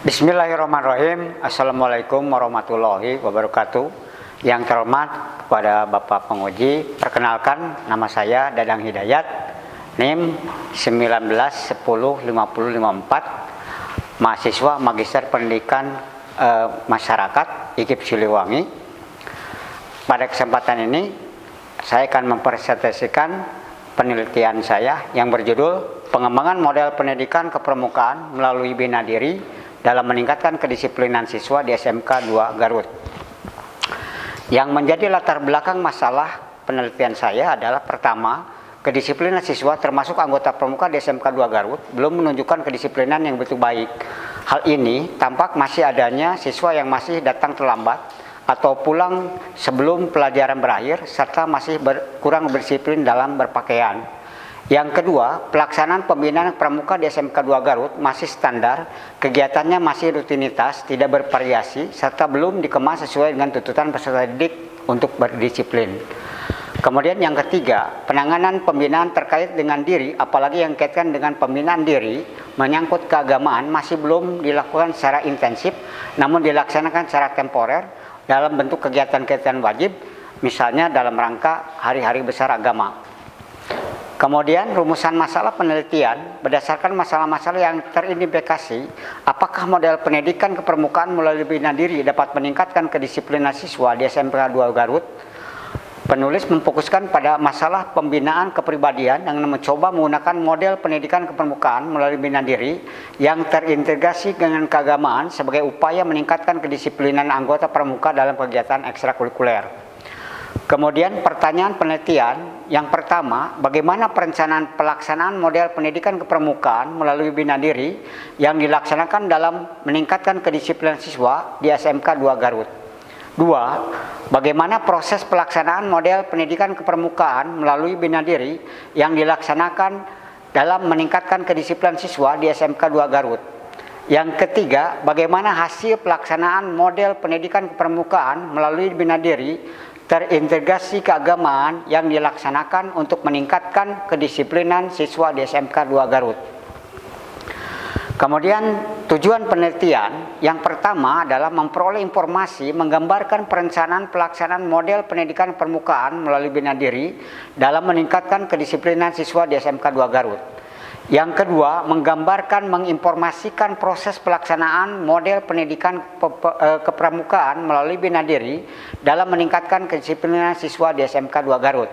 Bismillahirrahmanirrahim. Assalamualaikum warahmatullahi wabarakatuh. Yang terhormat kepada Bapak Penguji, perkenalkan nama saya Dadang Hidayat, NIM 19105054, mahasiswa Magister Pendidikan Masyarakat IKIP Siliwangi. Pada kesempatan ini saya akan mempresentasikan penelitian saya yang berjudul Pengembangan Model Pendidikan Kepramukaan melalui Bina Diri dalam meningkatkan kedisiplinan siswa di SMK 2 Garut. Yang menjadi latar belakang masalah penelitian saya adalah pertama, kedisiplinan siswa termasuk anggota pramuka di SMK 2 Garut belum menunjukkan kedisiplinan yang begitu baik. Hal ini tampak masih adanya siswa yang masih datang terlambat atau pulang sebelum pelajaran berakhir serta masih kurang berdisiplin dalam berpakaian. Yang kedua, pelaksanaan pembinaan pramuka di SMK 2 Garut masih standar, kegiatannya masih rutinitas, tidak bervariasi, serta belum dikemas sesuai dengan tuntutan peserta didik untuk berdisiplin. Kemudian yang ketiga, penanganan pembinaan terkait dengan diri, apalagi yang kaitkan dengan pembinaan diri, menyangkut keagamaan masih belum dilakukan secara intensif, namun dilaksanakan secara temporer dalam bentuk kegiatan-kegiatan wajib, misalnya dalam rangka hari-hari besar agama. Kemudian rumusan masalah penelitian berdasarkan masalah-masalah yang teridentifikasi, apakah model pendidikan kepramukaan melalui bina diri dapat meningkatkan kedisiplinan siswa di SMK 2 Garut. Penulis memfokuskan pada masalah pembinaan kepribadian yang mencoba menggunakan model pendidikan kepramukaan melalui bina diri yang terintegrasi dengan keagamaan sebagai upaya meningkatkan kedisiplinan anggota pramuka dalam kegiatan ekstrakurikuler. Kemudian pertanyaan penelitian yang pertama, bagaimana perencanaan pelaksanaan model pendidikan kepramukaan melalui bina diri yang dilaksanakan dalam meningkatkan kedisiplinan siswa di SMK 2 Garut. Dua, bagaimana proses pelaksanaan model pendidikan kepramukaan melalui bina diri yang dilaksanakan dalam meningkatkan kedisiplinan siswa di SMK 2 Garut. Yang ketiga, bagaimana hasil pelaksanaan model pendidikan kepramukaan melalui bina diri terintegrasi keagamaan yang dilaksanakan untuk meningkatkan kedisiplinan siswa di SMK 2 Garut. Kemudian tujuan penelitian yang pertama adalah memperoleh informasi menggambarkan perencanaan pelaksanaan model pendidikan permukaan melalui bina diri dalam meningkatkan kedisiplinan siswa di SMK 2 Garut. Yang kedua, menggambarkan menginformasikan proses pelaksanaan model pendidikan kepramukaan melalui bina diri dalam meningkatkan kedisiplinan siswa di SMK 2 Garut.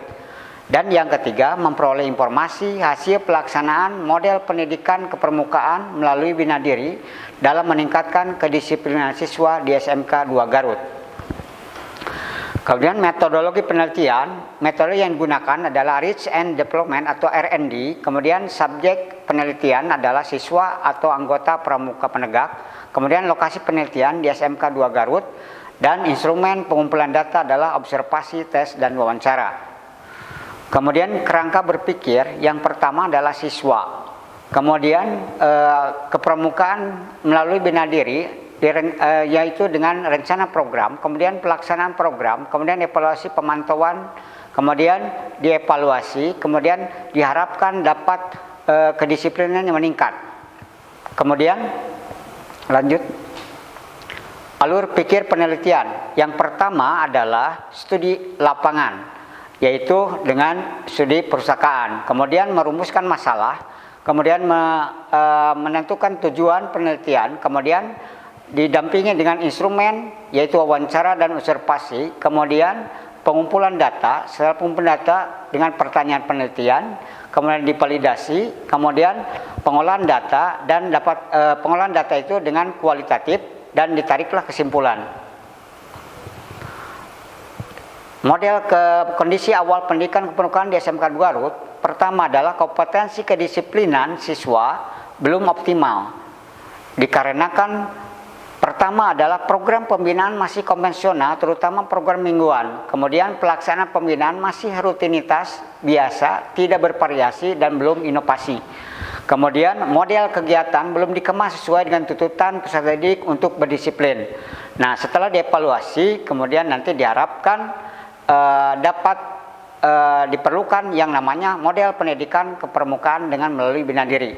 Dan yang ketiga, memperoleh informasi hasil pelaksanaan model pendidikan kepramukaan melalui bina diri dalam meningkatkan kedisiplinan siswa di SMK 2 Garut. Kemudian metodologi penelitian, metode yang digunakan adalah Research and Development atau R&D. Kemudian subjek penelitian adalah siswa atau anggota pramuka penegak. Kemudian lokasi penelitian di SMK 2 Garut. Dan instrumen pengumpulan data adalah observasi, tes, dan wawancara. Kemudian kerangka berpikir yang pertama adalah siswa. Kemudian kepramukaan melalui bina diri, yaitu dengan rencana program, kemudian pelaksanaan program, kemudian evaluasi pemantauan, kemudian dievaluasi, kemudian diharapkan dapat kedisiplinan yang meningkat. Kemudian lanjut, alur pikir penelitian. Yang pertama adalah studi lapangan, yaitu dengan studi perusahaan, kemudian merumuskan masalah, kemudian menentukan tujuan penelitian, kemudian didampingi dengan instrumen yaitu wawancara dan observasi, kemudian pengumpulan data, setelah pengumpulan data dengan pertanyaan penelitian, kemudian divalidasi, kemudian pengolahan data dan dapat pengolahan data itu dengan kualitatif dan ditariklah kesimpulan. Model kondisi awal pendidikan kepramukaan di SMK 2 Garut, pertama adalah kompetensi kedisiplinan siswa belum optimal, dikarenakan pertama adalah program pembinaan masih konvensional, terutama program mingguan. Kemudian pelaksanaan pembinaan masih rutinitas, biasa, tidak bervariasi, dan belum inovasi. Kemudian model kegiatan belum dikemas sesuai dengan tuntutan peserta didik untuk berdisiplin. Nah, setelah dievaluasi, kemudian nanti diharapkan dapat diperlukan yang namanya model pendidikan kepramukaan dengan melalui bina diri.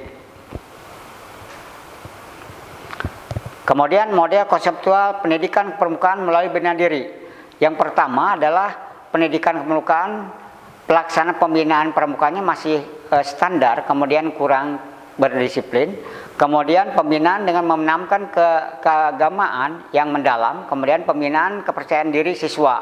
Kemudian model konseptual pendidikan kepramukaan melalui bina diri. Yang pertama adalah pendidikan kepramukaan, pelaksanaan pembinaan pramukaannya masih standar, kemudian kurang berdisiplin. Kemudian pembinaan dengan menanamkan keagamaan yang mendalam, kemudian pembinaan kepercayaan diri siswa.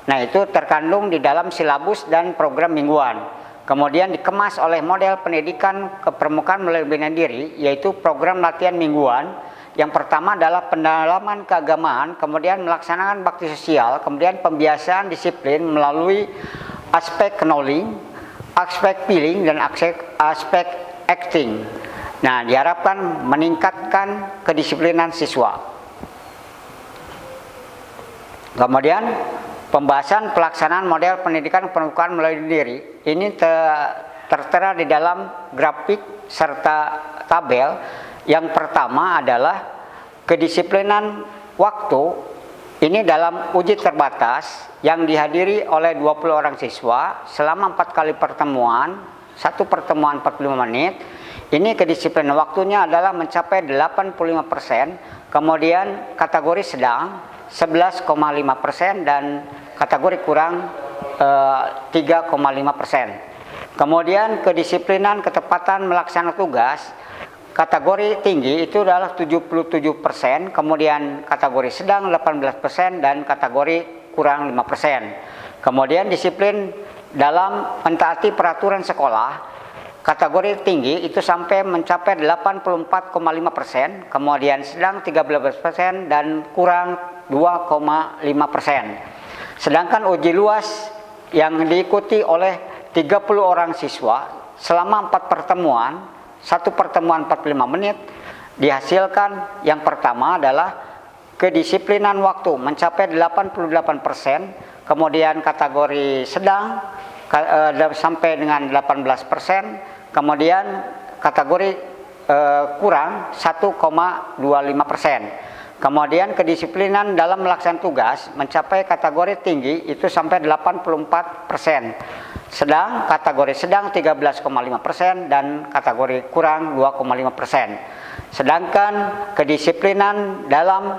Nah, itu terkandung di dalam silabus dan program mingguan. Kemudian dikemas oleh model pendidikan kepramukaan melalui bina diri, yaitu program latihan mingguan. Yang pertama adalah pendalaman keagamaan, kemudian melaksanakan bakti sosial, kemudian pembiasaan disiplin melalui aspek knowing, aspek feeling, dan aspek acting. Nah, diharapkan meningkatkan kedisiplinan siswa. Kemudian pembahasan pelaksanaan model pendidikan kepramukaan melalui diri ini tertera di dalam grafik serta tabel. Yang pertama adalah kedisiplinan waktu. Ini dalam uji terbatas yang dihadiri oleh 20 orang siswa selama 4 kali pertemuan, satu pertemuan 45 menit. Ini kedisiplinan waktunya adalah mencapai 85%, kemudian kategori sedang 11,5% dan kategori kurang 3,5%. Kemudian kedisiplinan ketepatan melaksanakan tugas, kategori tinggi itu adalah 77%, kemudian kategori sedang 18% dan kategori kurang 5%. Kemudian disiplin dalam mentaati peraturan sekolah, kategori tinggi itu sampai mencapai 84,5%, kemudian sedang 13% dan kurang 2,5%. Sedangkan uji luas yang diikuti oleh 30 orang siswa selama 4 pertemuan, satu pertemuan 45 menit, dihasilkan yang pertama adalah kedisiplinan waktu mencapai 88%, kemudian kategori sedang sampai dengan 18%, kemudian kategori kurang 1,25%. Kemudian kedisiplinan dalam melaksanakan tugas mencapai kategori tinggi itu sampai 84%. Sedang kategori sedang 13,5% dan kategori kurang 2,5%. Sedangkan kedisiplinan dalam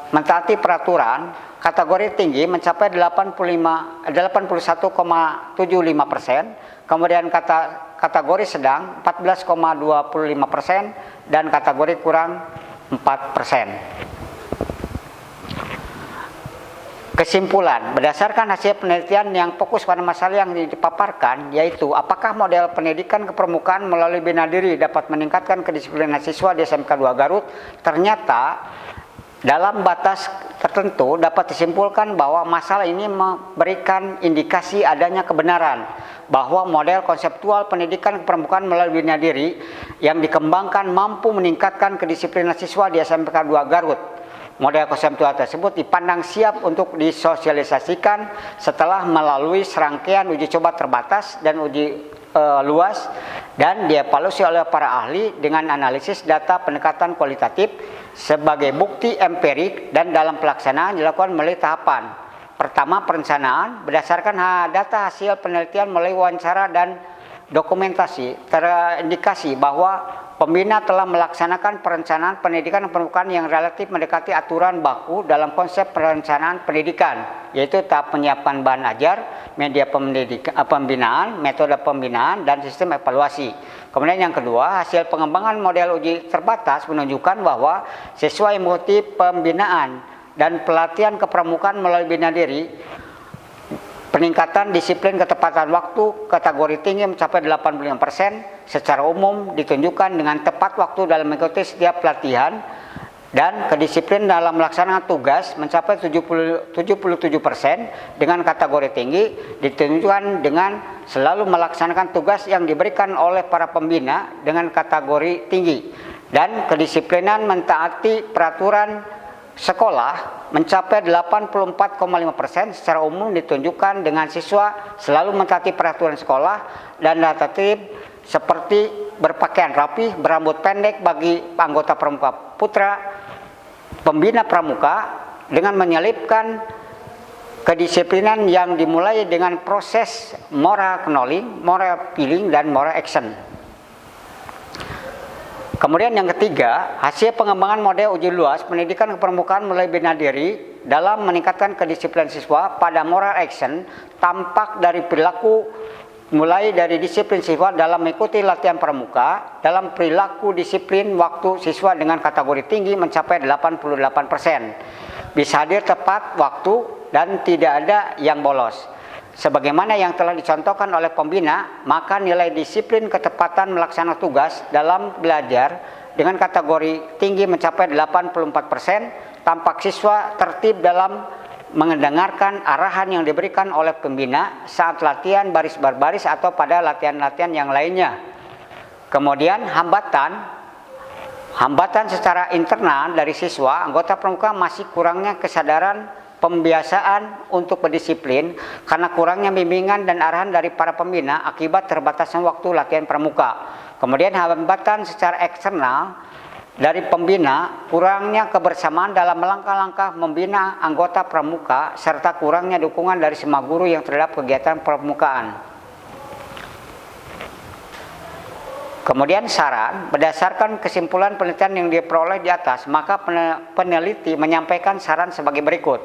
mentaati peraturan kategori tinggi mencapai 81,75%, kemudian kategori sedang 14,25% dan kategori kurang 4%. Kesimpulan, berdasarkan hasil penelitian yang fokus pada masalah yang dipaparkan, yaitu apakah model pendidikan kepramukaan melalui bina diri dapat meningkatkan kedisiplinan siswa di SMK 2 Garut, ternyata dalam batas tertentu dapat disimpulkan bahwa masalah ini memberikan indikasi adanya kebenaran bahwa model konseptual pendidikan kepramukaan melalui bina diri yang dikembangkan mampu meningkatkan kedisiplinan siswa di SMK 2 Garut. Model konseptual tersebut dipandang siap untuk disosialisasikan setelah melalui serangkaian uji coba terbatas dan uji luas dan dievaluasi oleh para ahli dengan analisis data pendekatan kualitatif sebagai bukti empirik, dan dalam pelaksanaan dilakukan melalui tahapan. Pertama, perencanaan berdasarkan data hasil penelitian melalui wawancara dan dokumentasi terindikasi bahwa pembina telah melaksanakan perencanaan pendidikan kepramukaan yang relatif mendekati aturan baku dalam konsep perencanaan pendidikan, yaitu tahap penyiapan bahan ajar, media pembinaan, metode pembinaan, dan sistem evaluasi. Kemudian yang kedua, hasil pengembangan model uji terbatas menunjukkan bahwa siswa yang mengikuti pembinaan dan pelatihan kepramukaan melalui bina diri, peningkatan disiplin ketepatan waktu kategori tinggi mencapai 85% secara umum ditunjukkan dengan tepat waktu dalam mengikuti setiap pelatihan, dan kedisiplin dalam melaksanakan tugas mencapai 77% dengan kategori tinggi ditunjukkan dengan selalu melaksanakan tugas yang diberikan oleh para pembina dengan kategori tinggi, dan kedisiplinan mentaati peraturan sekolah mencapai 84,5% secara umum ditunjukkan dengan siswa selalu mentaati peraturan sekolah dan tata tertib seperti berpakaian rapi, berambut pendek bagi anggota pramuka putra, pembina pramuka, dengan menyelipkan kedisiplinan yang dimulai dengan proses moral knowing, moral feeling, dan moral action. Kemudian yang ketiga, hasil pengembangan model uji luas pendidikan kepramukaan melalui bina diri dalam meningkatkan kedisiplinan siswa pada moral action tampak dari perilaku mulai dari disiplin siswa dalam mengikuti latihan pramuka, dalam perilaku disiplin waktu siswa dengan kategori tinggi mencapai 88%. Bisa hadir tepat waktu dan tidak ada yang bolos. Sebagaimana yang telah dicontohkan oleh pembina, maka nilai disiplin ketepatan melaksanakan tugas dalam belajar dengan kategori tinggi mencapai 84%, tampak siswa tertib dalam mendengarkan arahan yang diberikan oleh pembina saat latihan baris berbaris atau pada latihan-latihan yang lainnya. Kemudian hambatan secara internal dari siswa, anggota pramuka masih kurangnya kesadaran pembiasaan untuk berdisiplin karena kurangnya bimbingan dan arahan dari para pembina akibat terbatasan waktu latihan pramuka. Kemudian hambatan secara eksternal dari pembina, kurangnya kebersamaan dalam langkah-langkah membina anggota pramuka serta kurangnya dukungan dari semua guru yang terhadap kegiatan pramukaan. Kemudian saran, berdasarkan kesimpulan penelitian yang diperoleh di atas, maka peneliti menyampaikan saran sebagai berikut.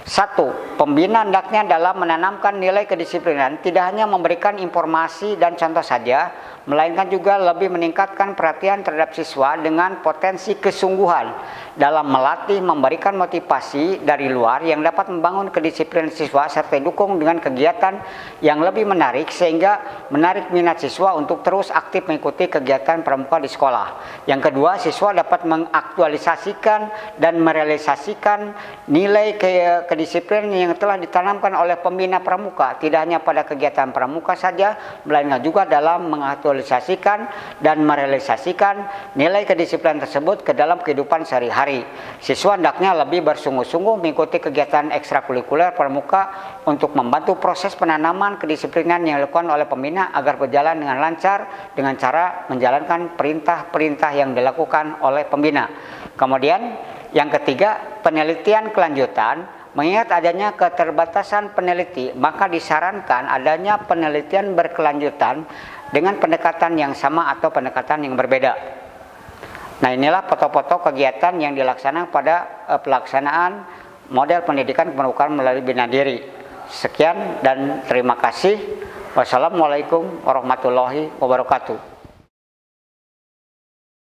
1. Pembina hendaknya dalam menanamkan nilai kedisiplinan tidak hanya memberikan informasi dan contoh saja, melainkan juga lebih meningkatkan perhatian terhadap siswa dengan potensi kesungguhan dalam melatih, memberikan motivasi dari luar yang dapat membangun kedisiplinan siswa serta didukung dengan kegiatan yang lebih menarik sehingga menarik minat siswa untuk terus aktif mengikuti kegiatan pramuka di sekolah. Yang kedua, siswa dapat mengaktualisasikan dan merealisasikan nilai kedisiplinan yang telah ditanamkan oleh pembina pramuka tidak hanya pada kegiatan pramuka saja, melainkan juga dalam mengaktualisasikan dan merealisasikan nilai kedisiplinan tersebut ke dalam kehidupan sehari-hari. Siswa hendaknya lebih bersungguh-sungguh mengikuti kegiatan ekstrakurikuler pramuka untuk membantu proses penanaman kedisiplinan yang dilakukan oleh pembina agar berjalan dengan lancar dengan cara menjalankan perintah-perintah yang dilakukan oleh pembina. Kemudian yang ketiga, penelitian kelanjutan. Mengingat adanya keterbatasan peneliti, maka disarankan adanya penelitian berkelanjutan dengan pendekatan yang sama atau pendekatan yang berbeda. Nah, inilah foto-foto kegiatan yang dilaksanakan pada pelaksanaan model pendidikan kepramukaan melalui bina diri. Sekian dan terima kasih. Wassalamualaikum warahmatullahi wabarakatuh.